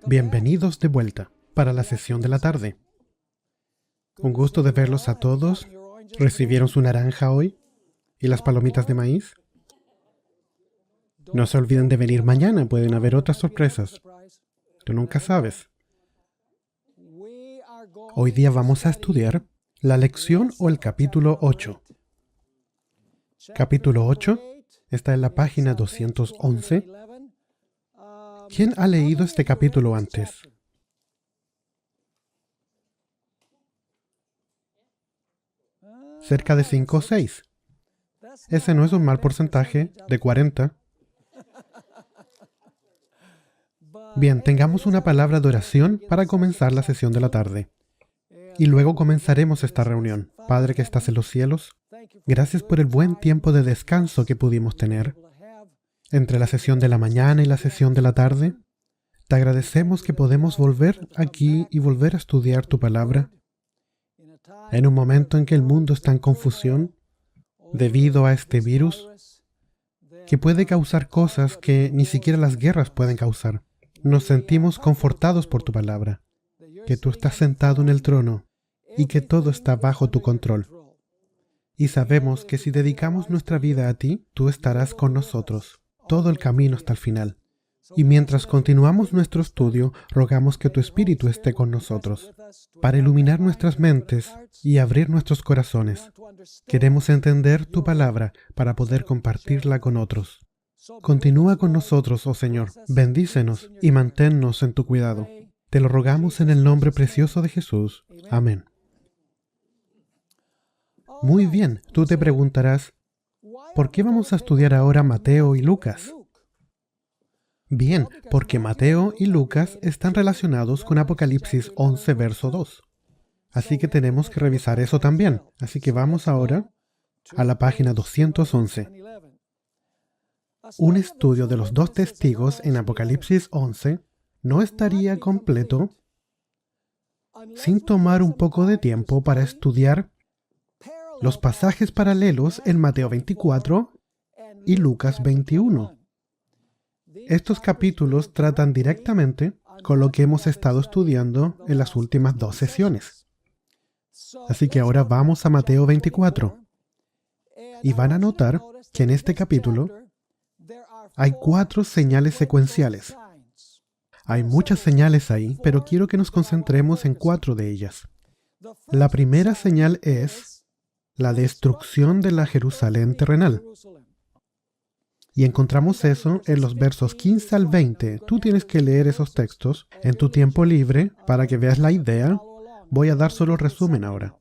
Bienvenidos de vuelta para la sesión de la tarde. Un gusto de verlos a todos. ¿Recibieron su naranja hoy? ¿Y las palomitas de maíz? No se olviden de venir mañana, pueden haber otras sorpresas. Tú nunca sabes. Hoy día vamos a estudiar la lección o el capítulo 8. Capítulo 8 está en la página 211. ¿Quién ha leído este capítulo antes? Cerca de 5 o 6. Ese no es un mal porcentaje, de 40. Bien, tengamos una palabra de oración para comenzar la sesión de la tarde. Y luego comenzaremos esta reunión. Padre que estás en los cielos, gracias por el buen tiempo de descanso que pudimos tener. Entre la sesión de la mañana y la sesión de la tarde, te agradecemos que podemos volver aquí y volver a estudiar tu palabra. En un momento en que el mundo está en confusión, debido a este virus, que puede causar cosas que ni siquiera las guerras pueden causar, nos sentimos confortados por tu palabra, que tú estás sentado en el trono y que todo está bajo tu control. Y sabemos que si dedicamos nuestra vida a ti, tú estarás con nosotros todo el camino hasta el final. Y mientras continuamos nuestro estudio, rogamos que tu Espíritu esté con nosotros, para iluminar nuestras mentes y abrir nuestros corazones. Queremos entender tu palabra para poder compartirla con otros. Continúa con nosotros, oh Señor, bendícenos y manténnos en tu cuidado. Te lo rogamos en el nombre precioso de Jesús. Amén. Muy bien, tú te preguntarás, ¿por qué vamos a estudiar ahora Mateo y Lucas? Bien, porque Mateo y Lucas están relacionados con Apocalipsis 11, verso 2. Así que tenemos que revisar eso también. Así que vamos ahora a la página 211. Un estudio de los dos testigos en Apocalipsis 11 no estaría completo sin tomar un poco de tiempo para estudiar los pasajes paralelos en Mateo 24 y Lucas 21. Estos capítulos tratan directamente con lo que hemos estado estudiando en las últimas 2 sesiones. Así que ahora vamos a Mateo 24. Y van a notar que en este capítulo hay 4 señales secuenciales. Hay muchas señales ahí, pero quiero que nos concentremos en 4 de ellas. La primera señal es la destrucción de la Jerusalén terrenal. Y encontramos eso en los versos 15 al 20. Tú tienes que leer esos textos en tu tiempo libre para que veas la idea. Voy a dar solo resumen ahora.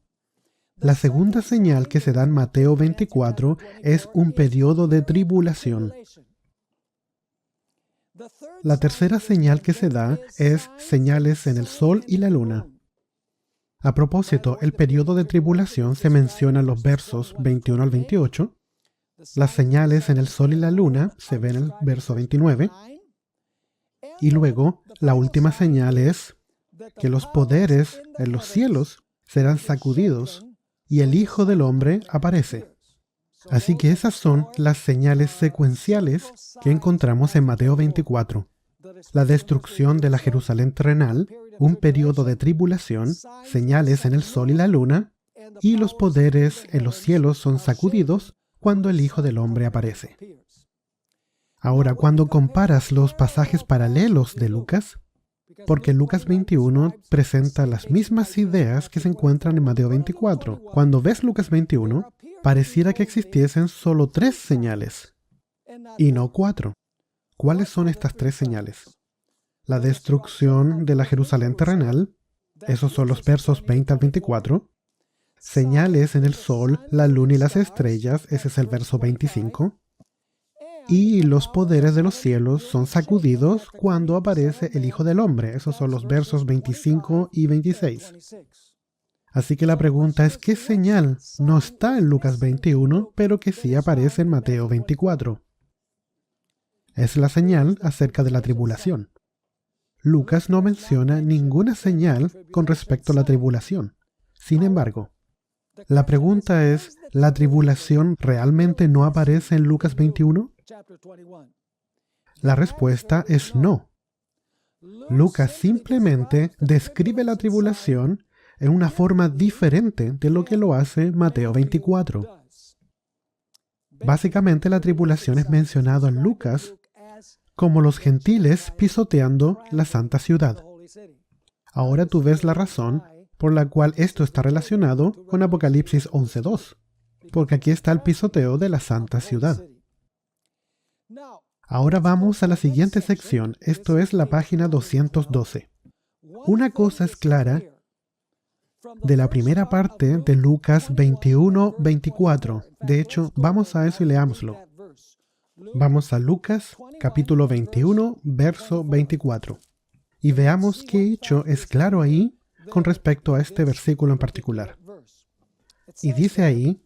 La segunda señal que se da en Mateo 24 es un periodo de tribulación. La tercera señal que se da es señales en el sol y la luna. A propósito, el periodo de tribulación se menciona en los versos 21 al 28. Las señales en el sol y la luna se ven en el verso 29. Y luego, la última señal es que los poderes en los cielos serán sacudidos y el Hijo del Hombre aparece. Así que esas son las señales secuenciales que encontramos en Mateo 24. La destrucción de la Jerusalén terrenal, un periodo de tribulación, señales en el sol y la luna, y los poderes en los cielos son sacudidos cuando el Hijo del Hombre aparece. Ahora, cuando comparas los pasajes paralelos de Lucas, porque Lucas 21 presenta las mismas ideas que se encuentran en Mateo 24. Cuando ves Lucas 21, pareciera que existiesen solo 3 señales, y no 4. ¿Cuáles son estas 3 señales? La destrucción de la Jerusalén terrenal, esos son los versos 20 al 24. Señales en el sol, la luna y las estrellas, ese es el verso 25. Y los poderes de los cielos son sacudidos cuando aparece el Hijo del Hombre, esos son los versos 25 y 26. Así que la pregunta es, ¿qué señal no está en Lucas 21, pero que sí aparece en Mateo 24? Es la señal acerca de la tribulación. Lucas no menciona ninguna señal con respecto a la tribulación. Sin embargo, la pregunta es, ¿la tribulación realmente no aparece en Lucas 21? La respuesta es no. Lucas simplemente describe la tribulación en una forma diferente de lo que lo hace Mateo 24. Básicamente, la tribulación es mencionada en Lucas como los gentiles pisoteando la santa ciudad. Ahora tú ves la razón por la cual esto está relacionado con Apocalipsis 11:2, porque aquí está el pisoteo de la santa ciudad. Ahora vamos a la siguiente sección, esto es la página 212. Una cosa es clara de la primera parte de Lucas 21:24. De hecho, vamos a eso y leámoslo. Vamos a Lucas, capítulo 21, verso 24. Y veamos qué hecho es claro ahí con respecto a este versículo en particular. Y dice ahí,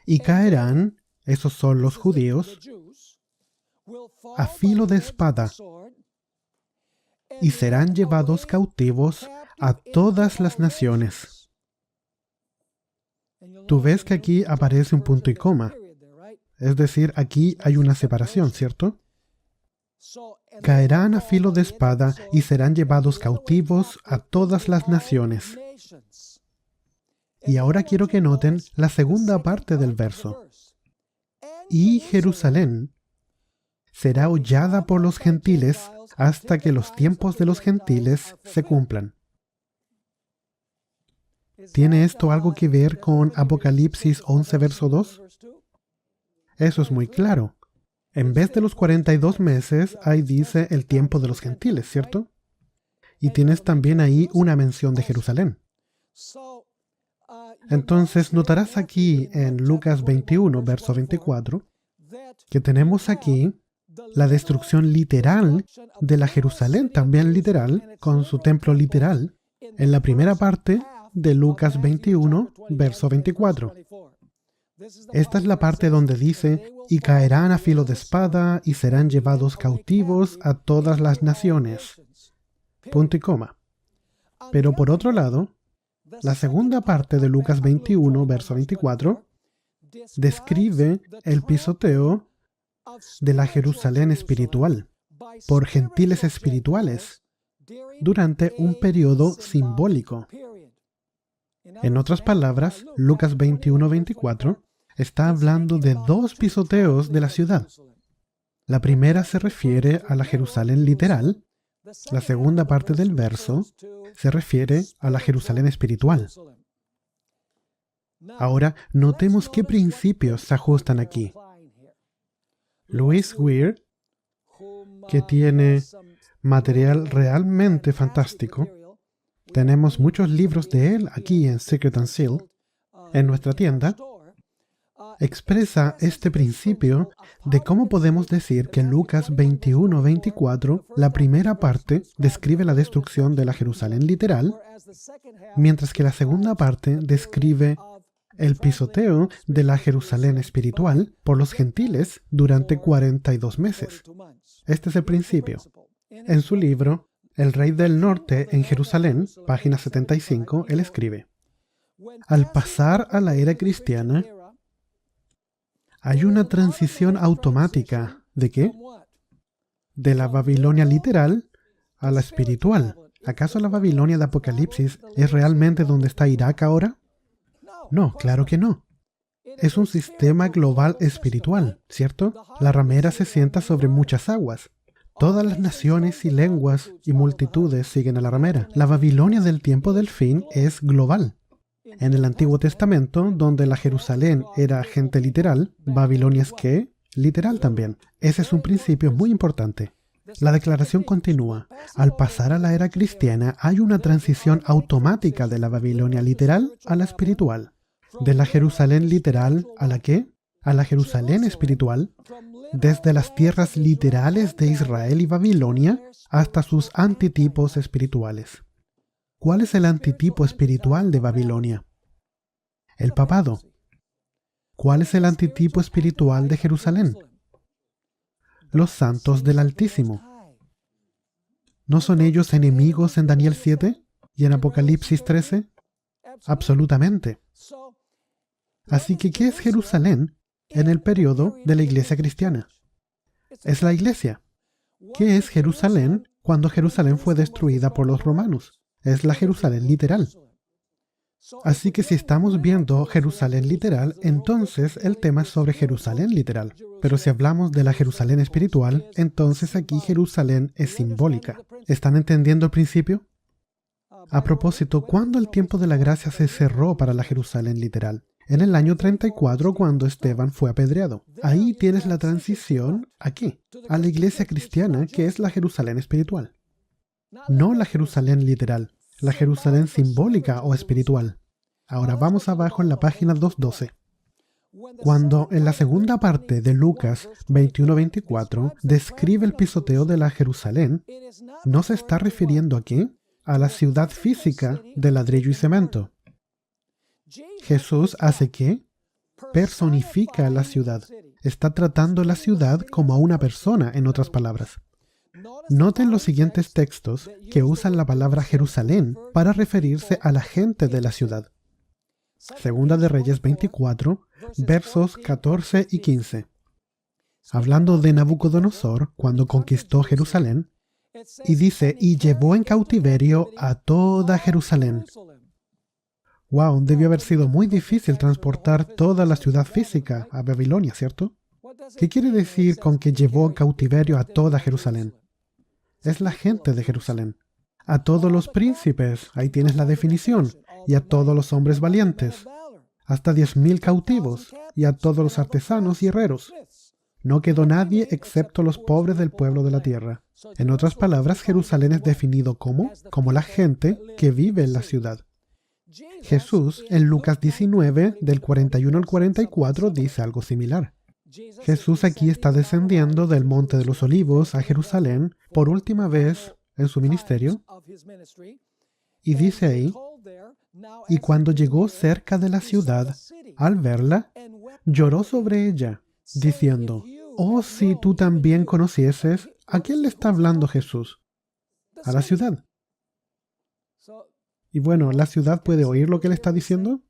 y caerán, esos son los judíos, a filo de espada, y serán llevados cautivos a todas las naciones. Tú ves que aquí aparece un punto y coma. Es decir, aquí hay una separación, ¿cierto? Caerán a filo de espada y serán llevados cautivos a todas las naciones. Y ahora quiero que noten la segunda parte del verso. Y Jerusalén será hollada por los gentiles hasta que los tiempos de los gentiles se cumplan. ¿Tiene esto algo que ver con Apocalipsis 11, verso 2? Eso es muy claro. En vez de los 42 meses, ahí dice el tiempo de los gentiles, ¿cierto? Y tienes también ahí una mención de Jerusalén. Entonces, notarás aquí en Lucas 21, verso 24, que tenemos aquí la destrucción literal de la Jerusalén, también literal, con su templo literal, en la primera parte de Lucas 21, verso 24. Esta es la parte donde dice, y caerán a filo de espada y serán llevados cautivos a todas las naciones. Punto y coma. Pero por otro lado, la segunda parte de Lucas 21, verso 24, describe el pisoteo de la Jerusalén espiritual por gentiles espirituales durante un periodo simbólico. En otras palabras, Lucas 21:24 está hablando de dos pisoteos de la ciudad. La primera se refiere a la Jerusalén literal. La segunda parte del verso se refiere a la Jerusalén espiritual. Ahora, notemos qué principios se ajustan aquí. Louis Weir, que tiene material realmente fantástico, tenemos muchos libros de él aquí en Secret and Seal, en nuestra tienda, expresa este principio de cómo podemos decir que Lucas 21:24, la primera parte, describe la destrucción de la Jerusalén literal, mientras que la segunda parte describe el pisoteo de la Jerusalén espiritual por los gentiles durante 42 meses. Este es el principio. En su libro, El Rey del Norte en Jerusalén, página 75, él escribe, al pasar a la era cristiana, hay una transición automática. ¿De qué? De la Babilonia literal a la espiritual. ¿Acaso la Babilonia de Apocalipsis es realmente donde está Irak ahora? No, claro que no. Es un sistema global espiritual, ¿cierto? La ramera se sienta sobre muchas aguas. Todas las naciones y lenguas y multitudes siguen a la ramera. La Babilonia del tiempo del fin es global. En el Antiguo Testamento, donde la Jerusalén era gente literal, Babilonia es ¿qué? Literal también. Ese es un principio muy importante. La declaración continúa. Al pasar a la era cristiana, hay una transición automática de la Babilonia literal a la espiritual. De la Jerusalén literal a la ¿qué? A la Jerusalén espiritual, desde las tierras literales de Israel y Babilonia hasta sus antitipos espirituales. ¿Cuál es el antitipo espiritual de Babilonia? El papado. ¿Cuál es el antitipo espiritual de Jerusalén? Los santos del Altísimo. ¿No son ellos enemigos en Daniel 7 y en Apocalipsis 13? Absolutamente. Así que, ¿qué es Jerusalén en el periodo de la iglesia cristiana? Es la iglesia. ¿Qué es Jerusalén cuando Jerusalén fue destruida por los romanos. Es la Jerusalén literal. Así que si estamos viendo Jerusalén literal, entonces el tema es sobre Jerusalén literal. Pero si hablamos de la Jerusalén espiritual, entonces aquí Jerusalén es simbólica. ¿Están entendiendo el principio? A propósito, ¿cuándo el tiempo de la gracia se cerró para la Jerusalén literal? En el año 34, cuando Esteban fue apedreado. Ahí tienes la transición aquí, a la iglesia cristiana, que es la Jerusalén espiritual. No la Jerusalén literal, la Jerusalén simbólica o espiritual. Ahora vamos abajo en la página 212. Cuando en la segunda parte de Lucas 21-24 describe el pisoteo de la Jerusalén, ¿no se está refiriendo aquí a la ciudad física de ladrillo y cemento? Jesús hace ¿qué? Personifica la ciudad. Está tratando la ciudad como a una persona, en otras palabras. Noten los siguientes textos que usan la palabra Jerusalén para referirse a la gente de la ciudad. Segunda de Reyes 24, versos 14 y 15. Hablando de Nabucodonosor cuando conquistó Jerusalén, y dice, y llevó en cautiverio a toda Jerusalén. Wow, debió haber sido muy difícil transportar toda la ciudad física a Babilonia, ¿cierto? ¿Qué quiere decir con que llevó en cautiverio a toda Jerusalén? Es la gente de Jerusalén. A todos los príncipes, ahí tienes la definición, y a todos los hombres valientes, hasta 10,000 cautivos, y a todos los artesanos y herreros. No quedó nadie excepto los pobres del pueblo de la tierra. En otras palabras, Jerusalén es definido como la gente que vive en la ciudad. Jesús, en Lucas 19, del 41 al 44, dice algo similar. Jesús aquí está descendiendo del Monte de los Olivos a Jerusalén por última vez en su ministerio, y dice ahí, y cuando llegó cerca de la ciudad, al verla, lloró sobre ella, diciendo, oh, si tú también conocieses, ¿a quién le está hablando Jesús? A la ciudad. Y bueno, ¿la ciudad puede oír lo que le está diciendo?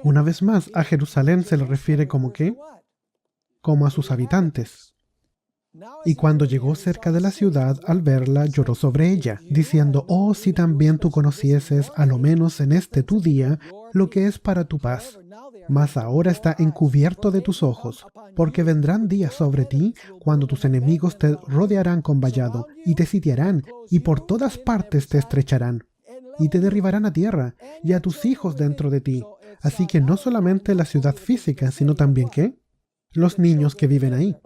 Una vez más, a Jerusalén se le refiere como ¿qué? Como a sus habitantes. Y cuando llegó cerca de la ciudad, al verla, lloró sobre ella, diciendo, oh, si también tú conocieses, a lo menos en este tu día, lo que es para tu paz. Mas ahora está encubierto de tus ojos, porque vendrán días sobre ti, cuando tus enemigos te rodearán con vallado, y te sitiarán, y por todas partes te estrecharán, y te derribarán a tierra, y a tus hijos dentro de ti. Así que no solamente la ciudad física, sino también ¿qué? Los niños que viven ahí.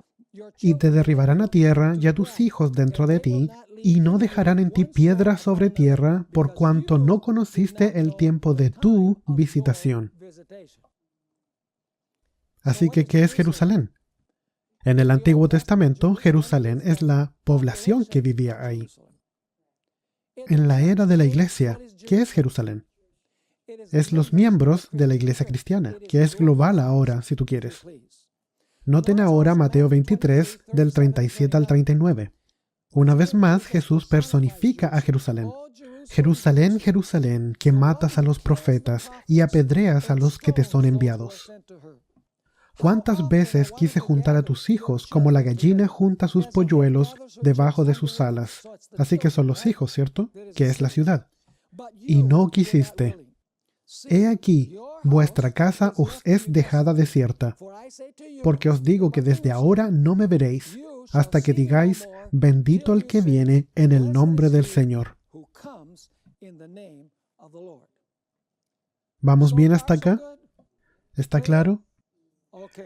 Y te derribarán a tierra y a tus hijos dentro de ti, y no dejarán en ti piedra sobre tierra, por cuanto no conociste el tiempo de tu visitación. Así que, ¿qué es Jerusalén? En el Antiguo Testamento, Jerusalén es la población que vivía ahí. En la era de la iglesia, ¿qué es Jerusalén? Es los miembros de la iglesia cristiana, que es global ahora, si tú quieres. Noten ahora Mateo 23, del 37 al 39. Una vez más, Jesús personifica a Jerusalén. Jerusalén, Jerusalén, que matas a los profetas y apedreas a los que te son enviados. ¿Cuántas veces quise juntar a tus hijos como la gallina junta sus polluelos debajo de sus alas? Así que son los hijos, ¿cierto? Que es la ciudad. Y no quisiste. He aquí, vuestra casa os es dejada desierta, porque os digo que desde ahora no me veréis, hasta que digáis, bendito el que viene en el nombre del Señor. ¿Vamos bien hasta acá? ¿Está claro?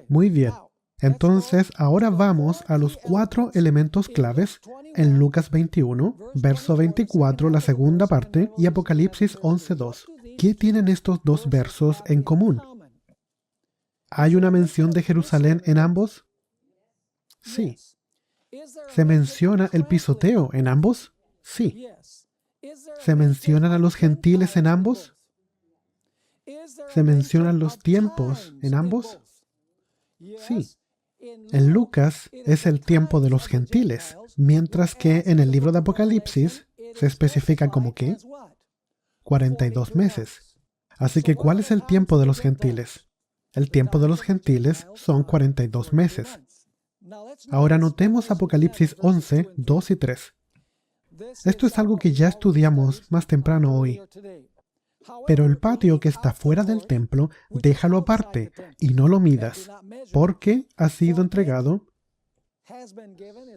Muy bien. Entonces, ahora vamos a los 4 elementos claves en Lucas 21, verso 24, la segunda parte, y Apocalipsis 11:2. ¿Qué tienen estos dos versos en común? ¿Hay una mención de Jerusalén en ambos? Sí. ¿Se menciona el pisoteo en ambos? Sí. ¿Se mencionan a los gentiles en ambos? ¿Se mencionan los tiempos en ambos? Sí. En Lucas es el tiempo de los gentiles, mientras que en el libro de Apocalipsis se especifica como ¿qué? 42 meses. Así que, ¿cuál es el tiempo de los gentiles? El tiempo de los gentiles son 42 meses. Ahora notemos Apocalipsis 11, 2 y 3. Esto es algo que ya estudiamos más temprano hoy. Pero el patio que está fuera del templo, déjalo aparte y no lo midas, porque ha sido entregado.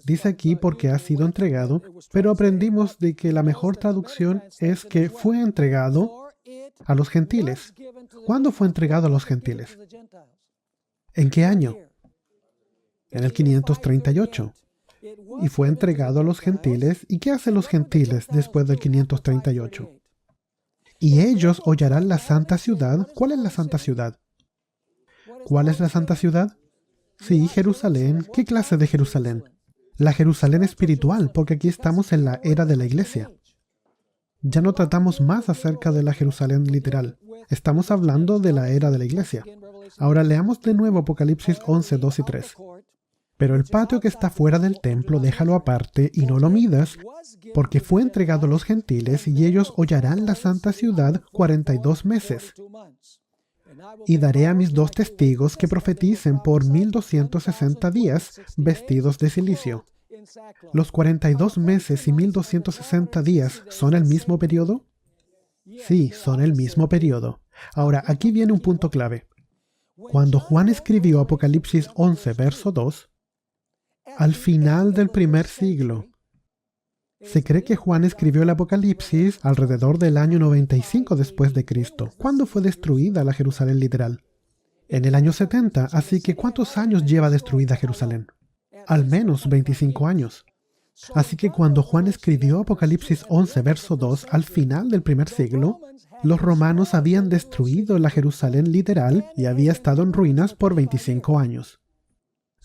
Dice aquí porque ha sido entregado, pero aprendimos de que la mejor traducción es que fue entregado a los gentiles. ¿Cuándo fue entregado a los gentiles? ¿En qué año? En el 538. Y fue entregado a los gentiles. ¿Y qué hacen los gentiles después del 538? Y ellos hollarán la santa ciudad. ¿Cuál es la santa ciudad? ¿Cuál es la santa ciudad? Sí, Jerusalén. ¿Qué clase de Jerusalén? La Jerusalén espiritual, porque aquí estamos en la era de la iglesia. Ya no tratamos más acerca de la Jerusalén literal. Estamos hablando de la era de la iglesia. Ahora leamos de nuevo Apocalipsis 11, 2 y 3. Pero el patio que está fuera del templo, déjalo aparte y no lo midas, porque fue entregado a los gentiles y ellos hollarán la santa ciudad 42 meses. Y daré a mis 2 testigos que profeticen por 1260 días vestidos de cilicio. ¿Los 42 meses y 1260 días son el mismo periodo? Sí, son el mismo periodo. Ahora, aquí viene un punto clave. Cuando Juan escribió Apocalipsis 11, verso 2, al final del primer siglo, se cree que Juan escribió el Apocalipsis alrededor del año 95 después de Cristo. ¿Cuándo fue destruida la Jerusalén literal? En el año 70, así que ¿cuántos años lleva destruida Jerusalén? Al menos 25 años. Así que cuando Juan escribió Apocalipsis 11, verso 2, al final del primer siglo, los romanos habían destruido la Jerusalén literal y había estado en ruinas por 25 años.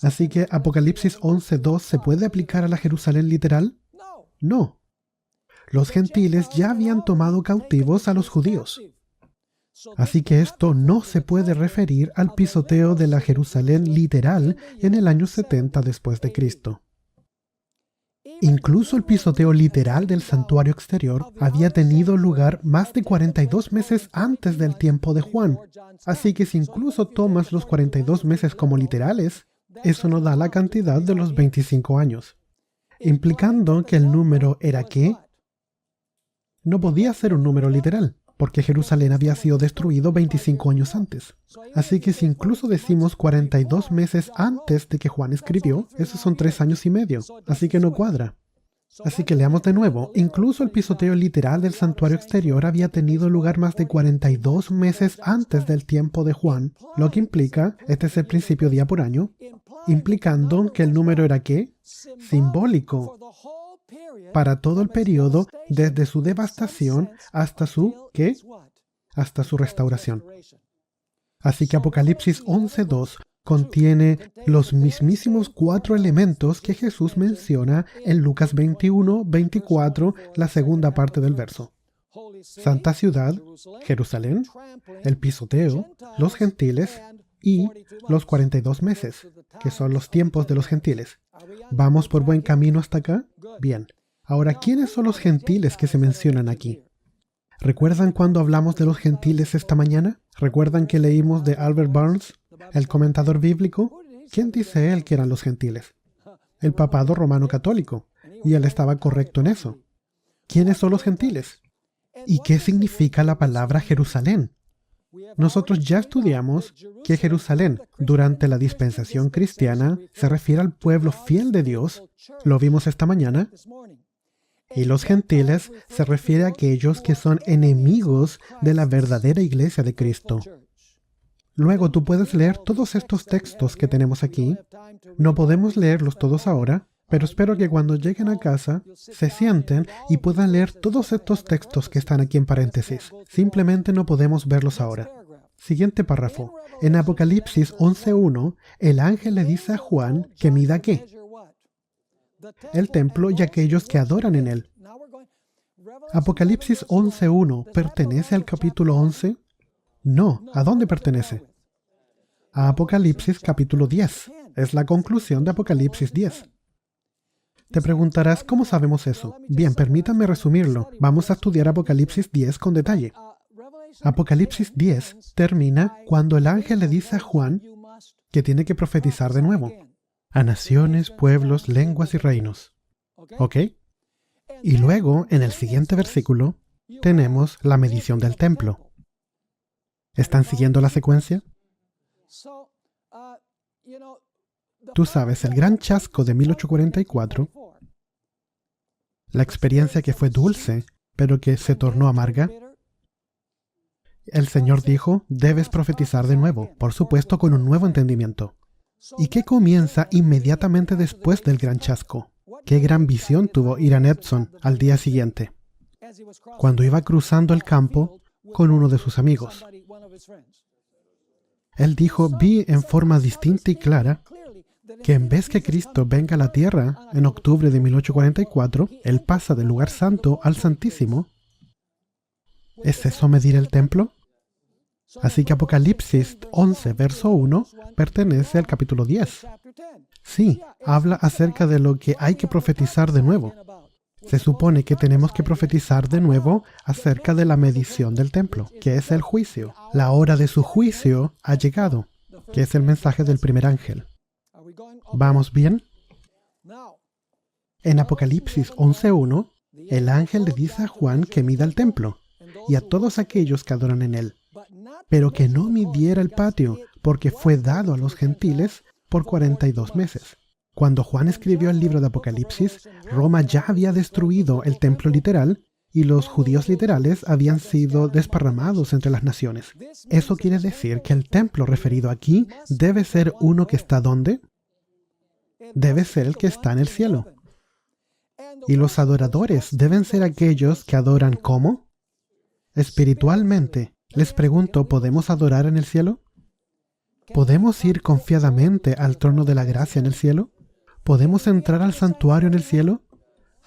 Así que Apocalipsis 11, 2 ¿se puede aplicar a la Jerusalén literal? No. Los gentiles ya habían tomado cautivos a los judíos. Así que esto no se puede referir al pisoteo de la Jerusalén literal en el año 70 después de Cristo. Incluso el pisoteo literal del santuario exterior había tenido lugar más de 42 meses antes del tiempo de Juan. Así que si incluso tomas los 42 meses como literales, eso no da la cantidad de los 25 años. Implicando que el número era ¿qué? No podía ser un número literal, porque Jerusalén había sido destruido 25 años antes. Así que si incluso decimos 42 meses antes de que Juan escribió, esos son 3 años y medio, así que no cuadra. Así que leamos de nuevo. Incluso el pisoteo literal del santuario exterior había tenido lugar más de 42 meses antes del tiempo de Juan, lo que implica, este es el principio día por año, implicando que el número era ¿qué? Simbólico para todo el periodo desde su devastación hasta su ¿qué? Hasta su restauración. Así que Apocalipsis 11:2 contiene los mismísimos 4 elementos que Jesús menciona en Lucas 21, 24, la segunda parte del verso. Santa ciudad, Jerusalén, el pisoteo, los gentiles y los 42 meses, que son los tiempos de los gentiles. ¿Vamos por buen camino hasta acá? Bien. Ahora, ¿quiénes son los gentiles que se mencionan aquí? ¿Recuerdan cuando hablamos de los gentiles esta mañana? ¿Recuerdan que leímos de Albert Barnes, el comentador bíblico? ¿Quién dice él que eran los gentiles? El papado romano católico. Y él estaba correcto en eso. ¿Quiénes son los gentiles? ¿Y qué significa la palabra Jerusalén? Nosotros ya estudiamos que Jerusalén, durante la dispensación cristiana, se refiere al pueblo fiel de Dios. Lo vimos esta mañana. Y los gentiles se refiere a aquellos que son enemigos de la verdadera iglesia de Cristo. Luego tú puedes leer todos estos textos que tenemos aquí. No podemos leerlos todos ahora, pero espero que cuando lleguen a casa se sienten y puedan leer todos estos textos que están aquí en paréntesis. Simplemente no podemos verlos ahora. Siguiente párrafo. En Apocalipsis 11:1, el ángel le dice a Juan que mida ¿qué? El templo y aquellos que adoran en él. Apocalipsis 11:1 ¿pertenece al capítulo 11? No. ¿A dónde pertenece? A Apocalipsis capítulo 10. Es la conclusión de Apocalipsis 10. Te preguntarás, ¿cómo sabemos eso? Bien, permítanme resumirlo. Vamos a estudiar Apocalipsis 10 con detalle. Apocalipsis 10 termina cuando el ángel le dice a Juan que tiene que profetizar de nuevo. a naciones, pueblos, lenguas y reinos. ¿Ok? Y luego, en el siguiente versículo, tenemos la medición del templo. ¿Están siguiendo la secuencia? Tú sabes, el gran chasco de 1844, la experiencia que fue dulce, pero que se tornó amarga, el Señor dijo, debes profetizar de nuevo, por supuesto con un nuevo entendimiento. ¿Y qué comienza inmediatamente después del gran chasco? ¿Qué gran visión tuvo Irán Edson al día siguiente, cuando iba cruzando el campo con uno de sus amigos? Él dijo, vi en forma distinta y clara que en vez que Cristo venga a la tierra en octubre de 1844, Él pasa del lugar santo al santísimo. ¿Es eso medir el templo? Así que Apocalipsis 11, verso 1, pertenece al capítulo 10. Sí, habla acerca de lo que hay que profetizar de nuevo. Se supone que tenemos que profetizar de nuevo acerca de la medición del templo, que es el juicio. La hora de su juicio ha llegado, que es el mensaje del primer ángel. ¿Vamos bien? En Apocalipsis 11.1, el ángel le dice a Juan que mida el templo y a todos aquellos que adoran en él, pero que no midiera el patio, porque fue dado a los gentiles por 42 meses. Cuando Juan escribió el libro de Apocalipsis, Roma ya había destruido el templo literal y los judíos literales habían sido desparramados entre las naciones. Eso quiere decir que el templo referido aquí debe ser uno que está ¿dónde? Debe ser el que está en el cielo. Y los adoradores deben ser aquellos que adoran ¿cómo? Espiritualmente. Les pregunto, ¿podemos adorar en el cielo? ¿Podemos ir confiadamente al trono de la gracia en el cielo? ¿Podemos entrar al santuario en el cielo?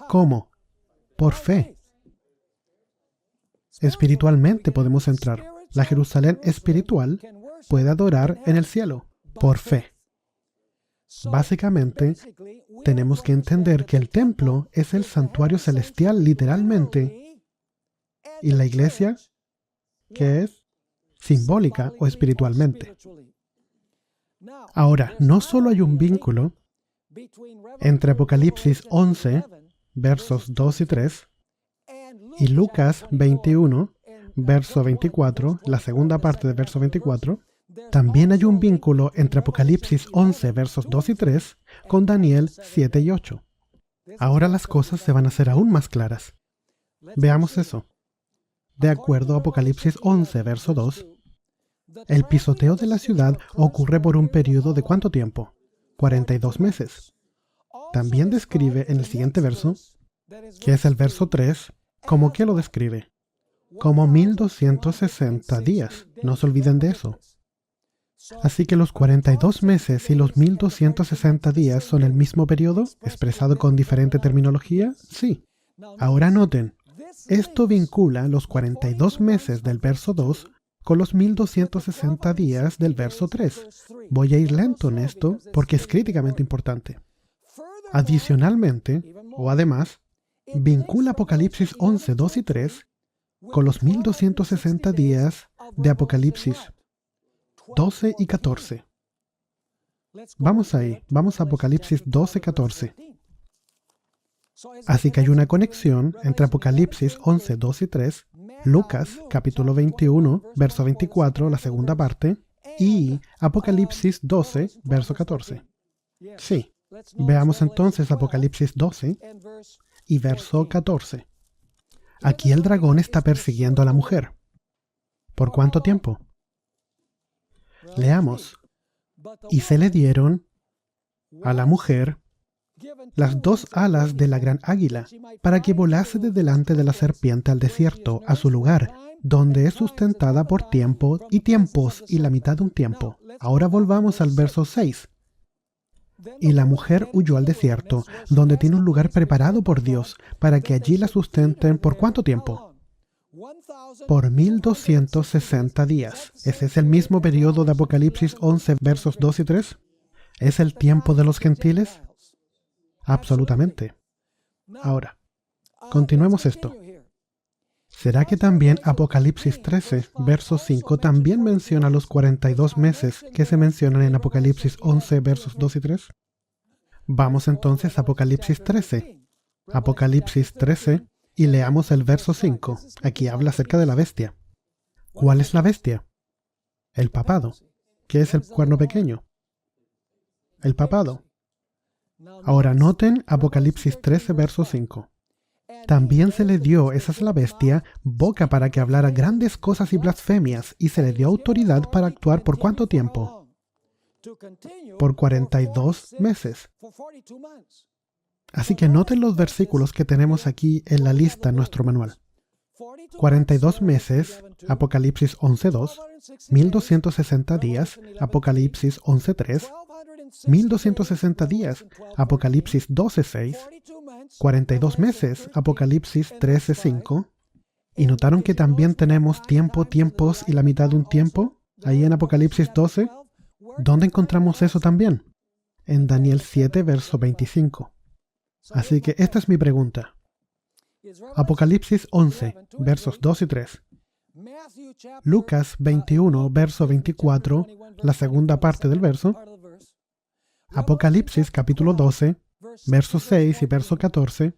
¿Cómo? Por fe. Espiritualmente podemos entrar. La Jerusalén espiritual puede adorar en el cielo, por fe. Básicamente, tenemos que entender que el templo es el santuario celestial literalmente, y la iglesia, que es simbólica o espiritualmente. Ahora, no solo hay un vínculo entre Apocalipsis 11, versos 2 y 3, y Lucas 21, verso 24, la segunda parte de verso 24, también hay un vínculo entre Apocalipsis 11, versos 2 y 3, con Daniel 7 y 8. Ahora las cosas se van a hacer aún más claras. Veamos eso. De acuerdo a Apocalipsis 11, verso 2, el pisoteo de la ciudad ocurre por un periodo de ¿cuánto tiempo? 42 meses. También describe en el siguiente verso, que es el verso 3, ¿cómo que lo describe? Como 1260 días. No se olviden de eso. Así que los 42 meses y los 1260 días son el mismo periodo, expresado con diferente terminología. Sí. Ahora noten, esto vincula los 42 meses del verso 2 con los 1260 días del verso 3. Voy a ir lento en esto porque es críticamente importante. Adicionalmente, o además, vincula Apocalipsis 11, 2 y 3 con los 1260 días de Apocalipsis 12 y 14. Vamos ahí, vamos a Apocalipsis 12, 14. Así que hay una conexión entre Apocalipsis 11, 2 y 3, Lucas, capítulo 21, verso 24, la segunda parte, y Apocalipsis 12, verso 14. Sí, veamos entonces Apocalipsis 12 y verso 14. Aquí el dragón está persiguiendo a la mujer. ¿Por cuánto tiempo? Leamos. Y se le dieron a la mujer las 2 alas de la gran águila, para que volase de delante de la serpiente al desierto, a su lugar, donde es sustentada por tiempo y tiempos y la mitad de un tiempo. Ahora volvamos al verso 6. Y la mujer huyó al desierto, donde tiene un lugar preparado por Dios, para que allí la sustenten ¿por cuánto tiempo? Por 1260 días. ¿Ese es el mismo periodo de Apocalipsis 11, versos 2 y 3? ¿Es el tiempo de los gentiles? Absolutamente. Ahora, continuemos esto. ¿Será que también Apocalipsis 13, verso 5, también menciona los 42 meses que se mencionan en Apocalipsis 11, versos 2 y 3? Vamos entonces a Apocalipsis 13. Apocalipsis 13 y leamos el verso 5. Aquí habla acerca de la bestia. ¿Cuál es la bestia? El papado. ¿Qué es el cuerno pequeño? El papado. Ahora noten Apocalipsis 13, verso 5. También se le dio, esa es la bestia, boca para que hablara grandes cosas y blasfemias, y se le dio autoridad para actuar ¿por cuánto tiempo? Por 42 meses. Así que noten los versículos que tenemos aquí en la lista en nuestro manual. 42 meses, Apocalipsis 11.2, 1260 días, Apocalipsis 11.3, 1260 días, Apocalipsis 12.6, 42 meses, Apocalipsis 13.5. ¿Y notaron que también tenemos tiempo, tiempos y la mitad de un tiempo? Ahí en Apocalipsis 12. ¿Dónde encontramos eso también? En Daniel 7, verso 25. Así que esta es mi pregunta. Apocalipsis 11, versos 2 y 3. Lucas 21, verso 24, la segunda parte del verso. Apocalipsis capítulo 12, verso 6 y verso 14.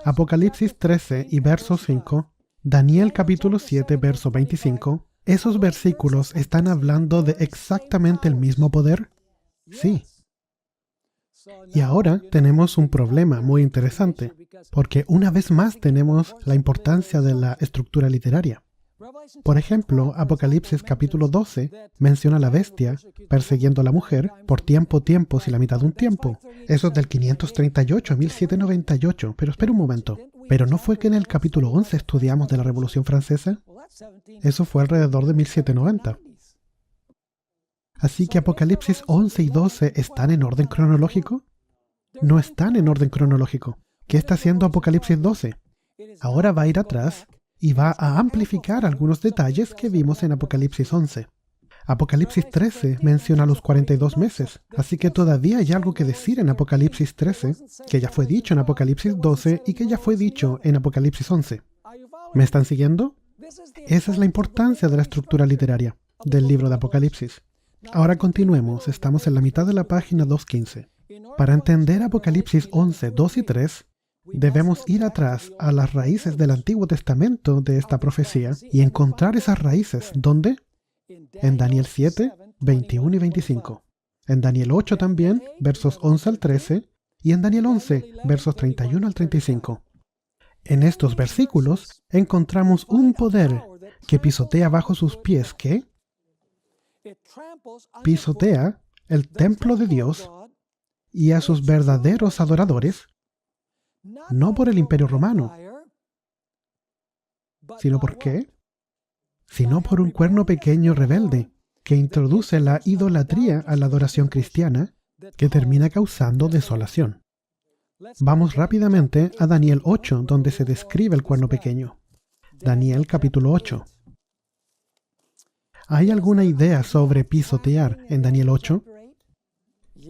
Apocalipsis 13 y verso 5. Daniel capítulo 7, verso 25. ¿Esos versículos están hablando de exactamente el mismo poder? Sí. Y ahora tenemos un problema muy interesante, porque una vez más tenemos la importancia de la estructura literaria. Por ejemplo, Apocalipsis capítulo 12 menciona a la bestia persiguiendo a la mujer por tiempo, tiempos y la mitad de un tiempo. Eso es del 538 a 1798. Pero espera un momento. ¿Pero no fue que en el capítulo 11 estudiamos de la Revolución Francesa? Eso fue alrededor de 1790. Así que Apocalipsis 11 y 12 ¿están en orden cronológico? No están en orden cronológico. ¿Qué está haciendo Apocalipsis 12? Ahora va a ir atrás y va a amplificar algunos detalles que vimos en Apocalipsis 11. Apocalipsis 13 menciona los 42 meses, así que todavía hay algo que decir en Apocalipsis 13, que ya fue dicho en Apocalipsis 12 y que ya fue dicho en Apocalipsis 11. ¿Me están siguiendo? Esa es la importancia de la estructura literaria del libro de Apocalipsis. Ahora continuemos, estamos en la mitad de la página 215. Para entender Apocalipsis 11, 2 y 3, debemos ir atrás a las raíces del Antiguo Testamento de esta profecía y encontrar esas raíces. ¿Dónde? En Daniel 7, 21 y 25. En Daniel 8 también, versos 11 al 13, y en Daniel 11, versos 31 al 35. En estos versículos encontramos un poder que pisotea bajo sus pies, que pisotea el templo de Dios y a sus verdaderos adoradores, no por el Imperio Romano, sino por qué, sino por un cuerno pequeño rebelde que introduce la idolatría a la adoración cristiana, que termina causando desolación. Vamos rápidamente a Daniel 8, donde se describe el cuerno pequeño. Daniel capítulo 8. ¿Hay alguna idea sobre pisotear en Daniel 8?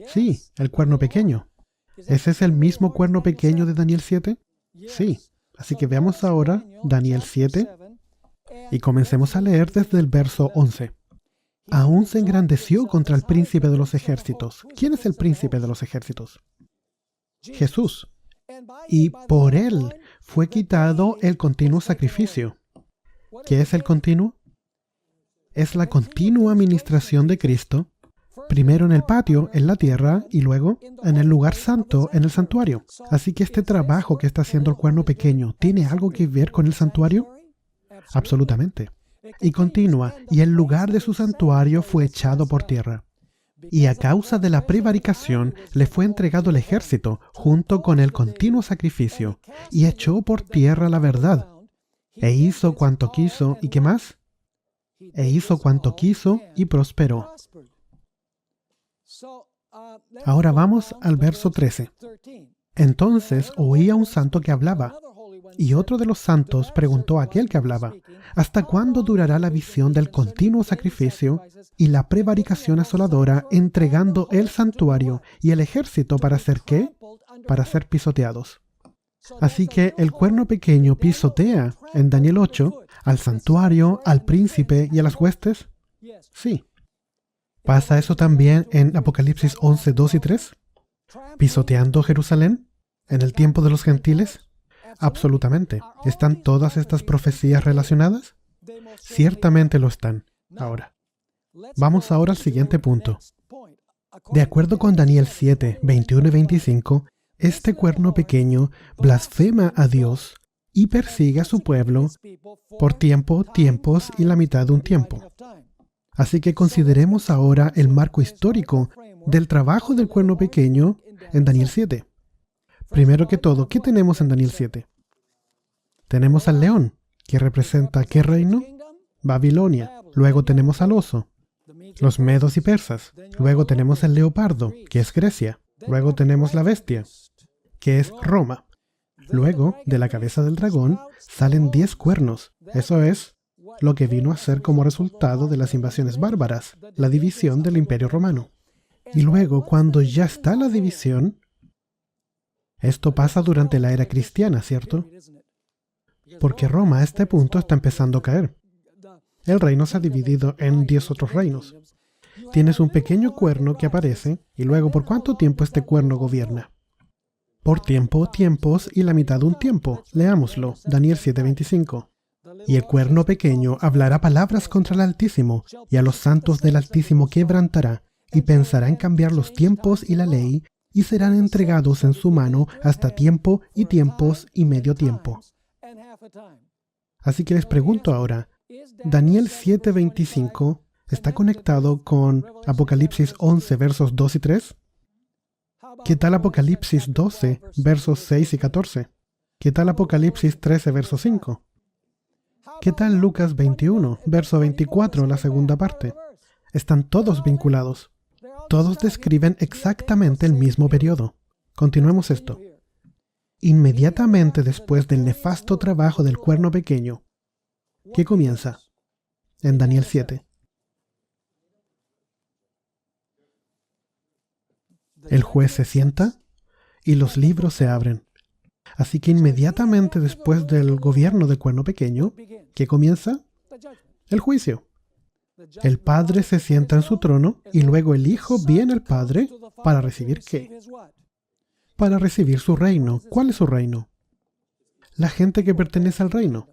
Sí, el cuerno pequeño. ¿Ese es el mismo cuerno pequeño de Daniel 7? Sí. Así que veamos ahora Daniel 7 y comencemos a leer desde el verso 11. Aún se engrandeció contra el príncipe de los ejércitos. ¿Quién es el príncipe de los ejércitos? Jesús. Y por él fue quitado el continuo sacrificio. ¿Qué es el continuo? Es la continua administración de Cristo, primero en el patio, en la tierra, y luego en el lugar santo, en el santuario. Así que este trabajo que está haciendo el cuerno pequeño, ¿tiene algo que ver con el santuario? Absolutamente. Y continúa, y el lugar de su santuario fue echado por tierra. Y a causa de la prevaricación le fue entregado el ejército, junto con el continuo sacrificio, y echó por tierra la verdad. E hizo cuanto quiso, ¿y qué más? E hizo cuanto quiso y prosperó. Ahora vamos al verso 13. Entonces oí a un santo que hablaba, y otro de los santos preguntó a aquel que hablaba, ¿hasta cuándo durará la visión del continuo sacrificio y la prevaricación asoladora, entregando el santuario y el ejército para hacer qué? Para ser pisoteados. Así que el cuerno pequeño pisotea en Daniel 8 al santuario, al príncipe y a las huestes. Sí. ¿Pasa eso también en Apocalipsis 11, 2 y 3? ¿Pisoteando Jerusalén en el tiempo de los gentiles? Absolutamente. ¿Están todas estas profecías relacionadas? Ciertamente lo están. Ahora, vamos ahora al siguiente punto. De acuerdo con Daniel 7, 21 y 25, este cuerno pequeño blasfema a Dios y persigue a su pueblo por tiempo, tiempos y la mitad de un tiempo. Así que consideremos ahora el marco histórico del trabajo del cuerno pequeño en Daniel 7. Primero que todo, ¿qué tenemos en Daniel 7? Tenemos al león, que representa ¿qué reino? Babilonia. Luego tenemos al oso, los medos y persas. Luego tenemos el leopardo, que es Grecia. Luego tenemos la bestia, que es Roma. Luego, de la cabeza del dragón, salen 10 cuernos. Eso es lo que vino a ser como resultado de las invasiones bárbaras, la división del Imperio Romano. Y luego, cuando ya está la división, esto pasa durante la era cristiana, ¿cierto? Porque Roma a este punto está empezando a caer. El reino se ha dividido en 10 otros reinos. Tienes un pequeño cuerno que aparece, y luego, ¿por cuánto tiempo este cuerno gobierna? Por tiempo, tiempos y la mitad de un tiempo. Leámoslo, Daniel 7:25. Y el cuerno pequeño hablará palabras contra el Altísimo, y a los santos del Altísimo quebrantará, y pensará en cambiar los tiempos y la ley, y serán entregados en su mano hasta tiempo y tiempos y medio tiempo. Así que les pregunto ahora, ¿Daniel 7:25 está conectado con Apocalipsis 11, versos 2 y 3? ¿Qué tal Apocalipsis 12, versos 6 y 14? ¿Qué tal Apocalipsis 13, verso 5? ¿Qué tal Lucas 21, verso 24, la segunda parte? Están todos vinculados. Todos describen exactamente el mismo periodo. Continuemos esto. Inmediatamente después del nefasto trabajo del cuerno pequeño, ¿qué comienza? En Daniel 7. El juez se sienta y los libros se abren. Así que inmediatamente después del gobierno del cuerno pequeño, ¿qué comienza? El juicio. El Padre se sienta en su trono y luego el Hijo viene al Padre para recibir ¿qué? Para recibir su reino. ¿Cuál es su reino? La gente que pertenece al reino.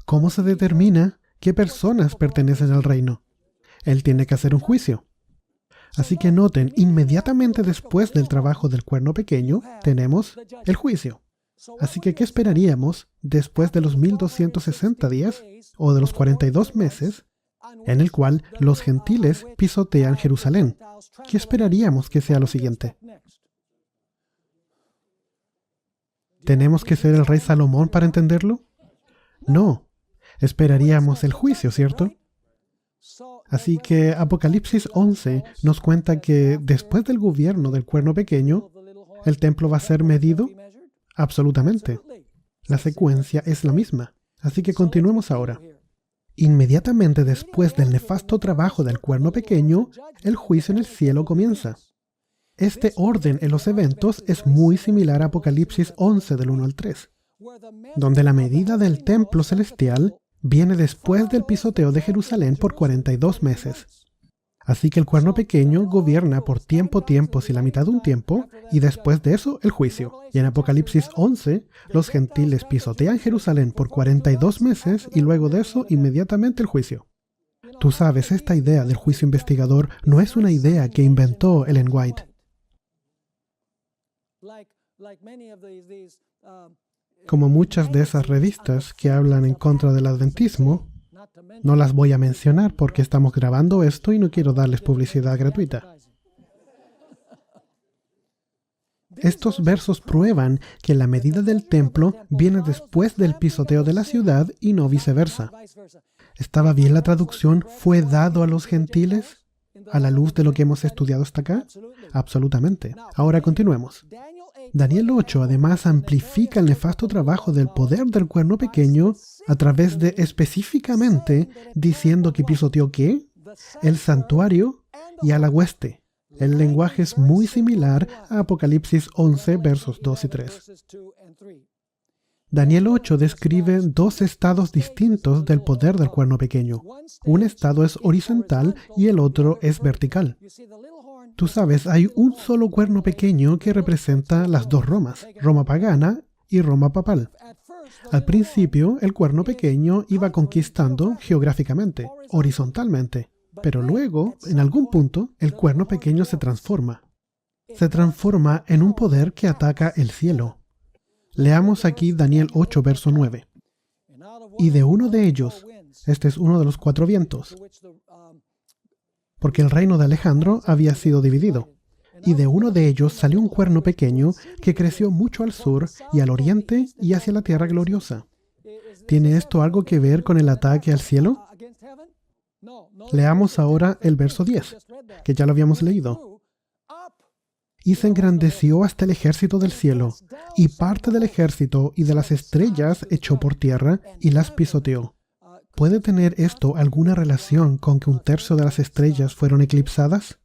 ¿Cómo se determina qué personas pertenecen al reino? Él tiene que hacer un juicio. Así que noten, inmediatamente después del trabajo del cuerno pequeño, tenemos el juicio. Así que, ¿qué esperaríamos después de los 1260 días o de los 42 meses en el cual los gentiles pisotean Jerusalén? ¿Qué esperaríamos que sea lo siguiente? ¿Tenemos que ser el rey Salomón para entenderlo? No. Esperaríamos el juicio, ¿cierto? Así que Apocalipsis 11 nos cuenta que después del gobierno del cuerno pequeño, ¿el templo va a ser medido? Absolutamente. La secuencia es la misma. Así que continuemos ahora. Inmediatamente después del nefasto trabajo del cuerno pequeño, el juicio en el cielo comienza. Este orden en los eventos es muy similar a Apocalipsis 11 del 1 al 3, donde la medida del templo celestial viene después del pisoteo de Jerusalén por 42 meses. Así que el cuerno pequeño gobierna por tiempo, tiempos y la mitad de un tiempo, y después de eso el juicio. Y en Apocalipsis 11, los gentiles pisotean Jerusalén por 42 meses y luego de eso inmediatamente el juicio. Tú sabes, esta idea del juicio investigador no es una idea que inventó Ellen White. Como muchas de esas revistas que hablan en contra del adventismo, no las voy a mencionar porque estamos grabando esto y no quiero darles publicidad gratuita. Estos versos prueban que la medida del templo viene después del pisoteo de la ciudad y no viceversa. ¿Estaba bien la traducción? ¿Fue dado a los gentiles a la luz de lo que hemos estudiado hasta acá? Absolutamente. Ahora continuemos. Daniel 8 además amplifica el nefasto trabajo del poder del cuerno pequeño a través de específicamente diciendo que pisoteó ¿qué? El santuario y a la hueste. El lenguaje es muy similar a Apocalipsis 11, versos 2 y 3. Daniel 8 describe dos estados distintos del poder del cuerno pequeño. Un estado es horizontal y el otro es vertical. Tú sabes, hay un solo cuerno pequeño que representa las dos Romas, Roma pagana y Roma papal. Al principio, el cuerno pequeño iba conquistando geográficamente, horizontalmente, pero luego, en algún punto, el cuerno pequeño se transforma. Se transforma en un poder que ataca el cielo. Leamos aquí Daniel 8, verso 9. Y de uno de ellos, este es uno de los 4 vientos, porque el reino de Alejandro había sido dividido. Y de uno de ellos salió un cuerno pequeño que creció mucho al sur y al oriente y hacia la tierra gloriosa. ¿Tiene esto algo que ver con el ataque al cielo? Leamos ahora el verso 10, que ya lo habíamos leído. Y se engrandeció hasta el ejército del cielo, y parte del ejército y de las estrellas echó por tierra y las pisoteó. ¿Puede tener esto alguna relación con que un tercio de las estrellas fueron eclipsadas?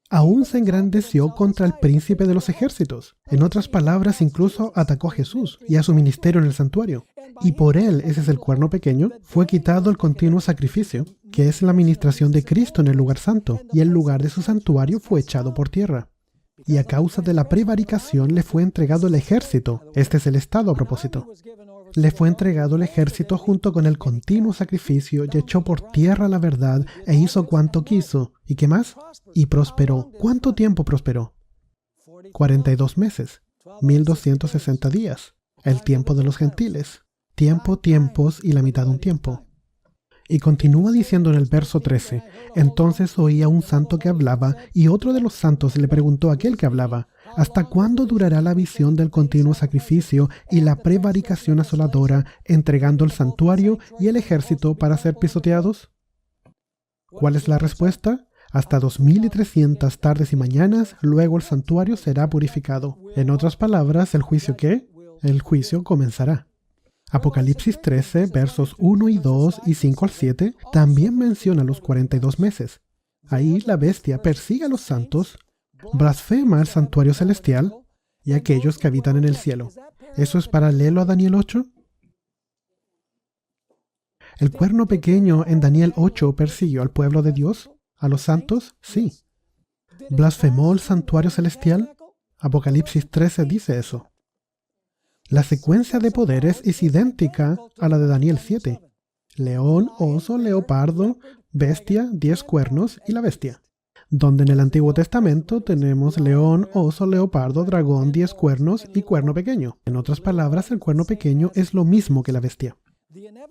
Aún se engrandeció contra el príncipe de los ejércitos. En otras palabras, incluso atacó a Jesús y a su ministerio en el santuario. Y por él, ese es el cuerno pequeño, fue quitado el continuo sacrificio, que es la ministración de Cristo en el lugar santo, y el lugar de su santuario fue echado por tierra. Y a causa de la prevaricación le fue entregado el ejército. Este es el estado a propósito. Le fue entregado el ejército junto con el continuo sacrificio y echó por tierra la verdad e hizo cuanto quiso. ¿Y qué más? Y prosperó. ¿Cuánto tiempo prosperó? 42 meses, 1260 días. El tiempo de los gentiles. Tiempo, tiempos y la mitad de un tiempo. Y continúa diciendo en el verso 13, entonces oía un santo que hablaba, y otro de los santos le preguntó a aquel que hablaba, ¿hasta cuándo durará la visión del continuo sacrificio y la prevaricación asoladora, entregando el santuario y el ejército para ser pisoteados? ¿Cuál es la respuesta? Hasta 2300 tardes y mañanas, luego el santuario será purificado. En otras palabras, ¿el juicio qué? El juicio comenzará. Apocalipsis 13, versos 1 y 2 y 5 al 7, también menciona los 42 meses. Ahí la bestia persigue a los santos, blasfema al santuario celestial y a aquellos que habitan en el cielo. ¿Eso es paralelo a Daniel 8? ¿El cuerno pequeño en Daniel 8 persiguió al pueblo de Dios? ¿A los santos? Sí. ¿Blasfemó el santuario celestial? Apocalipsis 13 dice eso. La secuencia de poderes es idéntica a la de Daniel 7. León, oso, leopardo, bestia, 10 cuernos y la bestia. Donde en el Antiguo Testamento tenemos león, oso, leopardo, dragón, 10 cuernos y cuerno pequeño. En otras palabras, el cuerno pequeño es lo mismo que la bestia.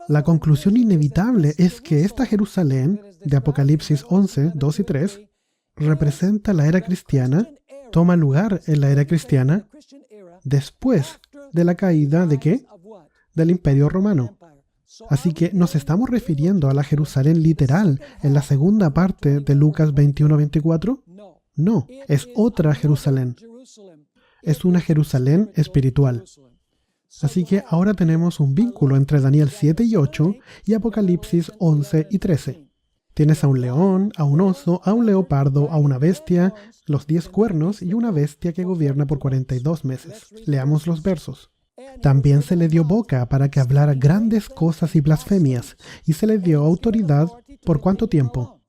La conclusión inevitable es que esta Jerusalén, de Apocalipsis 11, 2 y 3, representa la era cristiana, toma lugar en la era cristiana, después de la caída ¿de qué? Del Imperio Romano. Así que nos estamos refiriendo a la Jerusalén literal en la segunda parte de Lucas 21-24. No, es otra Jerusalén. Es una Jerusalén espiritual. Así que ahora tenemos un vínculo entre Daniel 7 y 8 y Apocalipsis 11 y 13. Tienes a un león, a un oso, a un leopardo, a una bestia, los 10 cuernos y una bestia que gobierna por 42 meses. Leamos los versos. También se le dio boca para que hablara grandes cosas y blasfemias, y se le dio autoridad ¿por cuánto tiempo?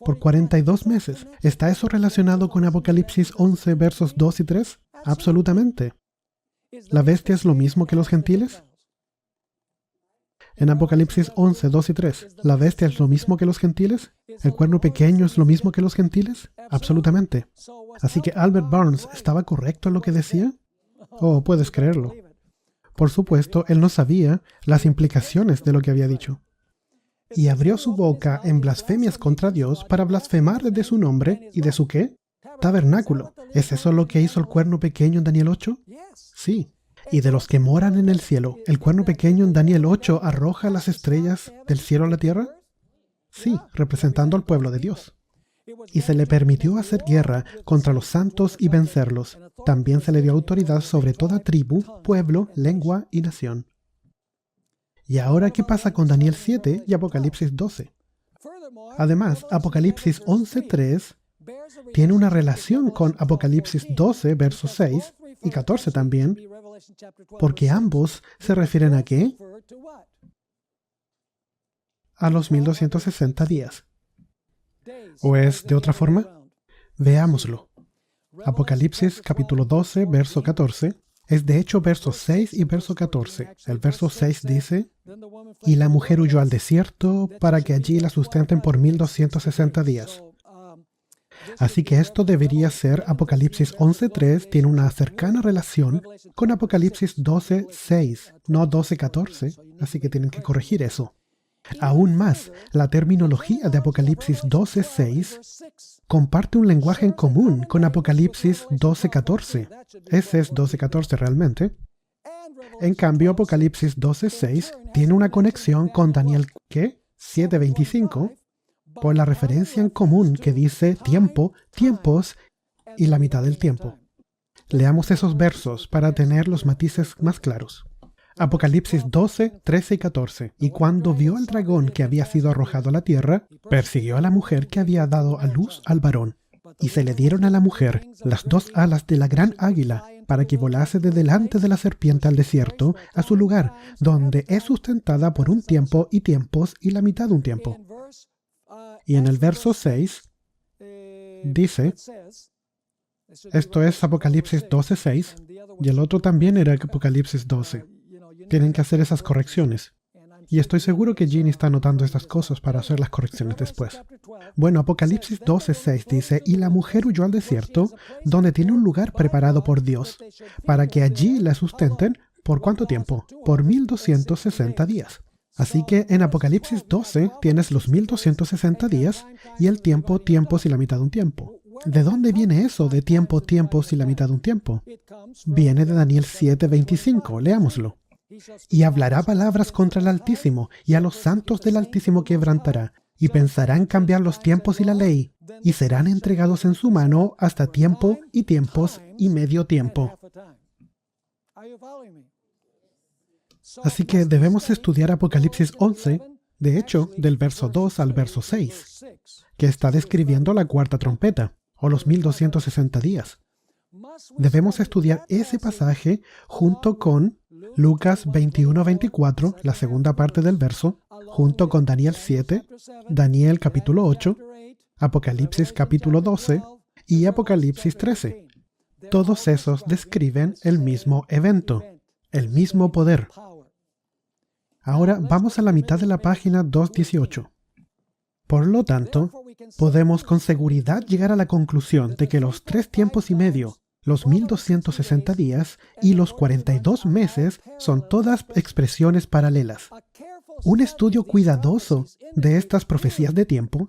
Por 42 meses. ¿Está eso relacionado con Apocalipsis 11, versos 2 y 3? Absolutamente. ¿La bestia es lo mismo que los gentiles? En Apocalipsis 11, 2 y 3, ¿la bestia es lo mismo que los gentiles? ¿El cuerno pequeño es lo mismo que los gentiles? Absolutamente. Así que Albert Barnes ¿estaba correcto en lo que decía? Oh, puedes creerlo. Por supuesto, él no sabía las implicaciones de lo que había dicho. Y abrió su boca en blasfemias contra Dios para blasfemar de su nombre y de su ¿qué? Tabernáculo. ¿Es eso lo que hizo el cuerno pequeño en Daniel 8? Sí. Y de los que moran en el cielo, ¿el cuerno pequeño en Daniel 8 arroja las estrellas del cielo a la tierra? Sí, representando al pueblo de Dios. Y se le permitió hacer guerra contra los santos y vencerlos. También se le dio autoridad sobre toda tribu, pueblo, lengua y nación. ¿Y ahora qué pasa con Daniel 7 y Apocalipsis 12? Además, Apocalipsis 11:3 tiene una relación con Apocalipsis 12, versos 6 y 14 también, porque ambos se refieren a ¿qué? A los 1260 días. ¿O es de otra forma? Veámoslo. Apocalipsis capítulo 12, verso 14. Es de hecho verso 6 y verso 14. El verso 6 dice: y la mujer huyó al desierto para que allí la sustenten por 1260 días. Así que esto debería ser Apocalipsis 11.3, tiene una cercana relación con Apocalipsis 12.6, no 12.14, así que tienen que corregir eso. Aún más, la terminología de Apocalipsis 12.6 comparte un lenguaje en común con Apocalipsis 12.14. Ese es 12.14 realmente. En cambio, Apocalipsis 12.6 tiene una conexión con Daniel, ¿qué? 7.25, por la referencia en común que dice tiempo, tiempos y la mitad del tiempo. Leamos esos versos para tener los matices más claros. Apocalipsis 12, 13 y 14. Y cuando vio al dragón que había sido arrojado a la tierra, persiguió a la mujer que había dado a luz al varón. Y se le dieron a la mujer las dos alas de la gran águila, para que volase de delante de la serpiente al desierto, a su lugar, donde es sustentada por un tiempo y tiempos y la mitad de un tiempo. Y en el verso 6 dice, esto es Apocalipsis 12:6, y el otro también era Apocalipsis 12. Tienen que hacer esas correcciones. Y estoy seguro que Ginny está anotando estas cosas para hacer las correcciones después. Bueno, Apocalipsis 12:6 dice, y la mujer huyó al desierto, donde tiene un lugar preparado por Dios, para que allí la sustenten, ¿por cuánto tiempo? Por 1260 días. Así que en Apocalipsis 12 tienes los 1260 días y el tiempo, tiempos y la mitad de un tiempo. ¿De dónde viene eso de tiempo, tiempos y la mitad de un tiempo? Viene de Daniel 7:25, leámoslo. Y hablará palabras contra el Altísimo, y a los santos del Altísimo quebrantará, y pensará en cambiar los tiempos y la ley, y serán entregados en su mano hasta tiempo y tiempos y medio tiempo. Así que debemos estudiar Apocalipsis 11, de hecho, del verso 2 al verso 6, que está describiendo la cuarta trompeta, o los 1260 días. Debemos estudiar ese pasaje junto con Lucas 21-24, la segunda parte del verso, junto con Daniel 7, Daniel capítulo 8, Apocalipsis capítulo 12 y Apocalipsis 13. Todos esos describen el mismo evento, el mismo poder. Ahora vamos a la mitad de la página 218. Por lo tanto, podemos con seguridad llegar a la conclusión de que los 3 tiempos y medio, los 1260 días y los 42 meses son todas expresiones paralelas. Un estudio cuidadoso de estas profecías de tiempo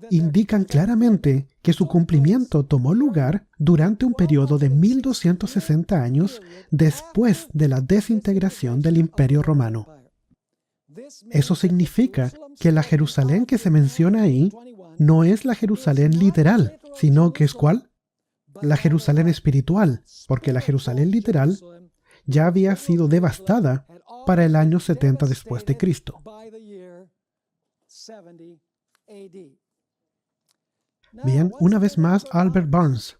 indican claramente que su cumplimiento tomó lugar durante un periodo de 1260 años después de la desintegración del Imperio Romano. Eso significa que la Jerusalén que se menciona ahí no es la Jerusalén literal, sino que es ¿cuál? La Jerusalén espiritual, porque la Jerusalén literal ya había sido devastada para el año 70 después de Cristo. Bien, una vez más Albert Barnes.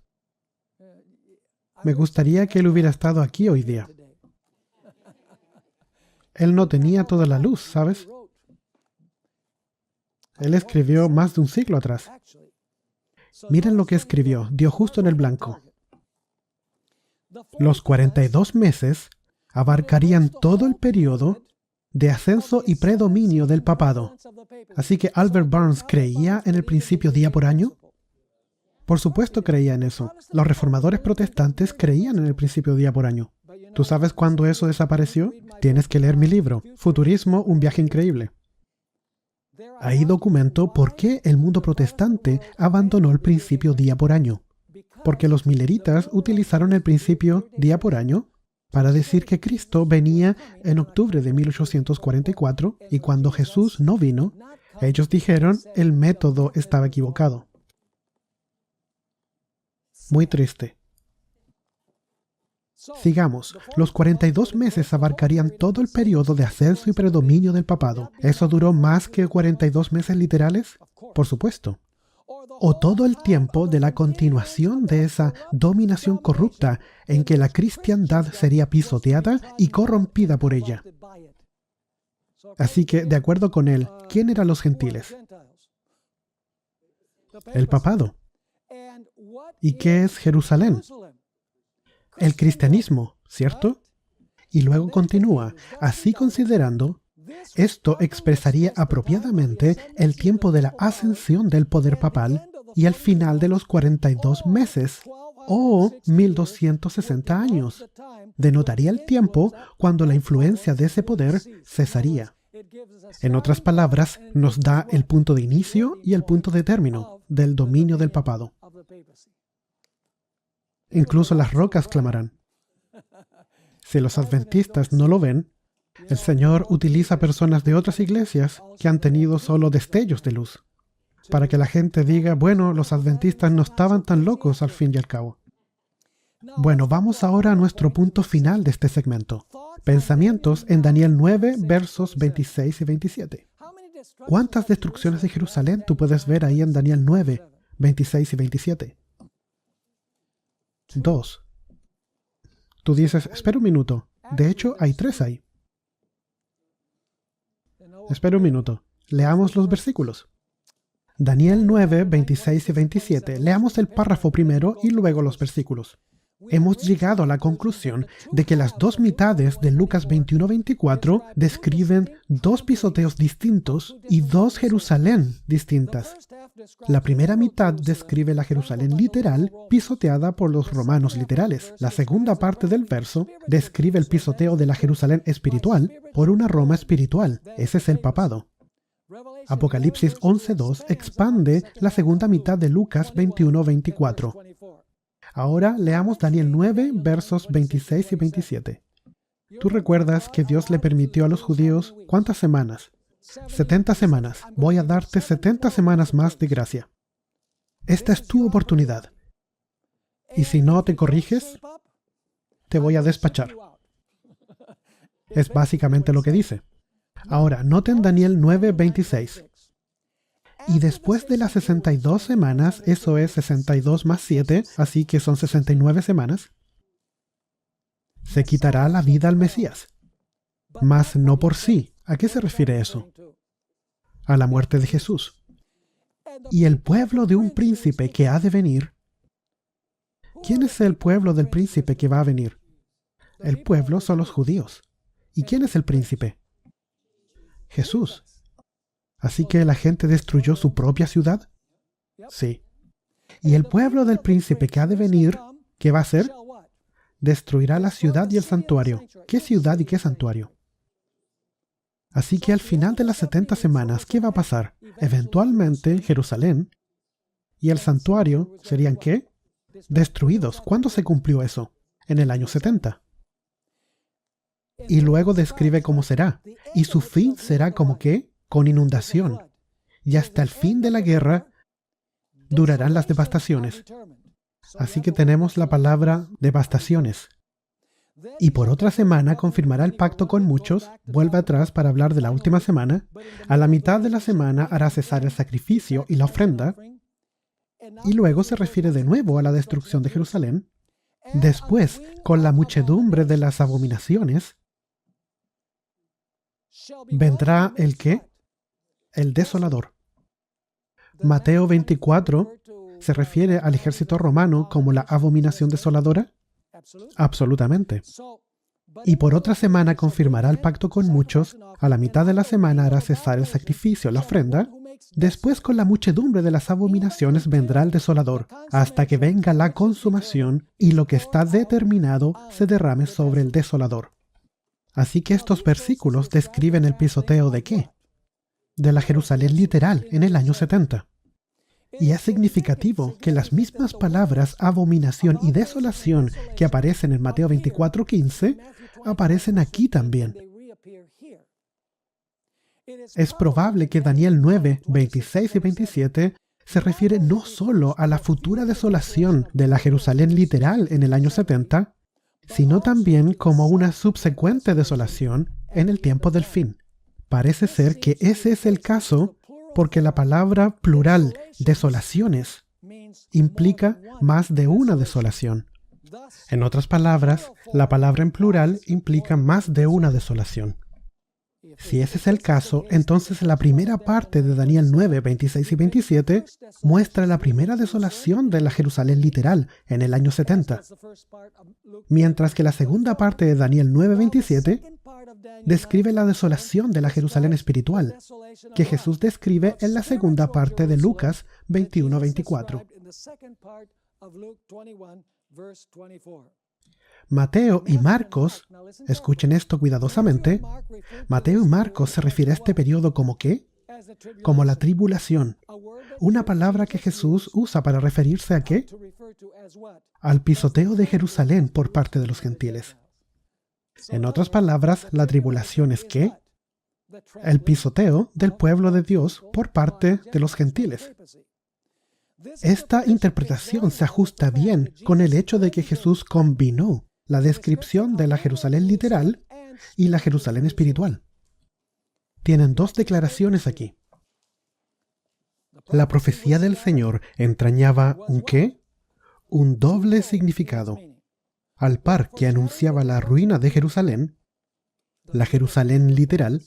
Me gustaría que él hubiera estado aquí hoy día. Él no tenía toda la luz, ¿sabes? Él escribió más de un siglo atrás. Miren lo que escribió, dio justo en el blanco. Los 42 meses abarcarían todo el periodo de ascenso y predominio del papado. Así que Albert Barnes creía en el principio día por año. Por supuesto creía en eso. Los reformadores protestantes creían en el principio día por año. ¿Tú sabes cuándo eso desapareció? Tienes que leer mi libro, Futurismo, un viaje increíble. Ahí documento por qué el mundo protestante abandonó el principio día por año. Porque los mileritas utilizaron el principio día por año para decir que Cristo venía en octubre de 1844 y cuando Jesús no vino, ellos dijeron el método estaba equivocado. Muy triste. Sigamos. Los 42 meses abarcarían todo el periodo de ascenso y predominio del papado. ¿Eso duró más que 42 meses literales? Por supuesto. O todo el tiempo de la continuación de esa dominación corrupta en que la cristiandad sería pisoteada y corrompida por ella. Así que, de acuerdo con él, ¿quién eran los gentiles? el papado. ¿Y qué es Jerusalén? El cristianismo, ¿cierto? Y luego continúa, así considerando, esto expresaría apropiadamente el tiempo de la ascensión del poder papal y el final de los 42 meses, o 1260 años. Denotaría el tiempo cuando la influencia de ese poder cesaría. En otras palabras, nos da el punto de inicio y el punto de término del dominio del papado. Incluso las rocas clamarán. Si los adventistas no lo ven, el Señor utiliza personas de otras iglesias que han tenido solo destellos de luz, para que la gente diga, bueno, los adventistas no estaban tan locos al fin y al cabo. Bueno, vamos ahora a nuestro punto final de este segmento. Pensamientos en Daniel 9, versos 26 y 27. ¿Cuántas destrucciones de Jerusalén tú puedes ver ahí en Daniel 9, 26 y 27? 2. Tú dices, espera un minuto. De hecho, hay 3 ahí. Espera un minuto. Leamos los versículos. Daniel 9, 26 y 27. Leamos el párrafo primero y luego los versículos. Hemos llegado a la conclusión de que las dos mitades de Lucas 21-24 describen dos pisoteos distintos y dos Jerusalén distintas. La primera mitad describe la Jerusalén literal pisoteada por los romanos literales. La segunda parte del verso describe el pisoteo de la Jerusalén espiritual por una Roma espiritual. Ese es el papado. Apocalipsis 11:2 expande la segunda mitad de Lucas 21-24. Ahora leamos Daniel 9, versos 26 y 27. Tú recuerdas que Dios le permitió a los judíos, ¿cuántas semanas? 70 semanas. Voy a darte 70 semanas más de gracia. Esta es tu oportunidad. Y si no te corriges, te voy a despachar. Es básicamente lo que dice. Ahora, noten Daniel 9, 26. Y después de las 62 semanas, eso es 62 más 7, así que son 69 semanas, se quitará la vida al Mesías. Mas no por sí. ¿A qué se refiere eso? A la muerte de Jesús. Y el pueblo de un príncipe que ha de venir. ¿Quién es el pueblo del príncipe que va a venir? El pueblo son los judíos. ¿Y quién es el príncipe? Jesús. ¿Así que la gente destruyó su propia ciudad? Sí. ¿Y el pueblo del príncipe que ha de venir, qué va a hacer? Destruirá la ciudad y el santuario. ¿Qué ciudad y qué santuario? Así que al final de las 70 semanas, ¿qué va a pasar? Eventualmente, Jerusalén y el santuario serían ¿qué? Destruidos. ¿Cuándo se cumplió eso? En el año 70. Y luego describe cómo será. Y su fin será como ¿qué? Con inundación. Y hasta el fin de la guerra durarán las devastaciones. Así que tenemos la palabra devastaciones. Y por otra semana confirmará el pacto con muchos, vuelve atrás para hablar de la última semana. A la mitad de la semana hará cesar el sacrificio y la ofrenda. Y luego se refiere de nuevo a la destrucción de Jerusalén. Después, con la muchedumbre de las abominaciones, vendrá ¿el qué? El desolador. Mateo 24 se refiere al ejército romano como la abominación desoladora. Absolutamente. Y por otra semana confirmará el pacto con muchos. A la mitad de la semana hará cesar el sacrificio, la ofrenda. Después, con la muchedumbre de las abominaciones, vendrá el desolador, hasta que venga la consumación y lo que está determinado se derrame sobre el desolador. Así que estos versículos describen el pisoteo ¿de qué? De la Jerusalén literal en el año 70. Y es significativo que las mismas palabras abominación y desolación que aparecen en Mateo 24:15 aparecen aquí también. Es probable que Daniel 9, 26 y 27 se refiere no solo a la futura desolación de la Jerusalén literal en el año 70, sino también como una subsecuente desolación en el tiempo del fin. Parece ser que ese es el caso porque la palabra plural desolaciones implica más de una desolación. En otras palabras, la palabra en plural implica más de una desolación. Si ese es el caso, entonces la primera parte de Daniel 9, 26 y 27 muestra la primera desolación de la Jerusalén literal en el año 70, mientras que la segunda parte de Daniel 9, 27 describe la desolación de la Jerusalén espiritual, que Jesús describe en la segunda parte de Lucas 21, 24. Mateo y Marcos, escuchen esto cuidadosamente, Mateo y Marcos se refiere a este periodo como ¿qué? Como la tribulación, una palabra que Jesús usa para referirse a ¿qué? Al pisoteo de Jerusalén por parte de los gentiles. En otras palabras, la tribulación es ¿qué? El pisoteo del pueblo de Dios por parte de los gentiles. Esta interpretación se ajusta bien con el hecho de que Jesús combinó la descripción de la Jerusalén literal y la Jerusalén espiritual. Tienen dos declaraciones aquí. La profecía del Señor entrañaba ¿un qué? Un doble significado. Al par que anunciaba la ruina de Jerusalén, la Jerusalén literal,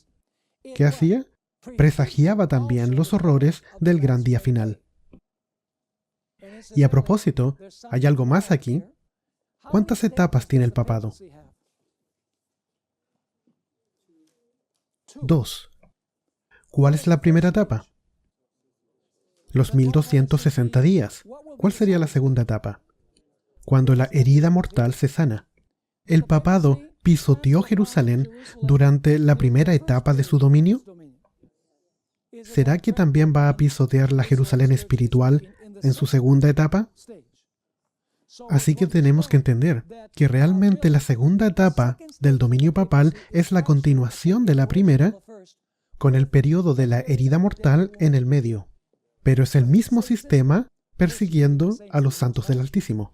¿qué hacía? Presagiaba también los horrores del gran día final. Y a propósito, hay algo más aquí. ¿Cuántas etapas tiene el papado? 2. ¿Cuál es la primera etapa? Los 1260 días. ¿Cuál sería la segunda etapa? Cuando la herida mortal se sana. ¿El papado pisoteó Jerusalén durante la primera etapa de su dominio? ¿Será que también va a pisotear la Jerusalén espiritual en su segunda etapa? Así que tenemos que entender que realmente la segunda etapa del dominio papal es la continuación de la primera, con el periodo de la herida mortal en el medio. Pero es el mismo sistema persiguiendo a los santos del Altísimo.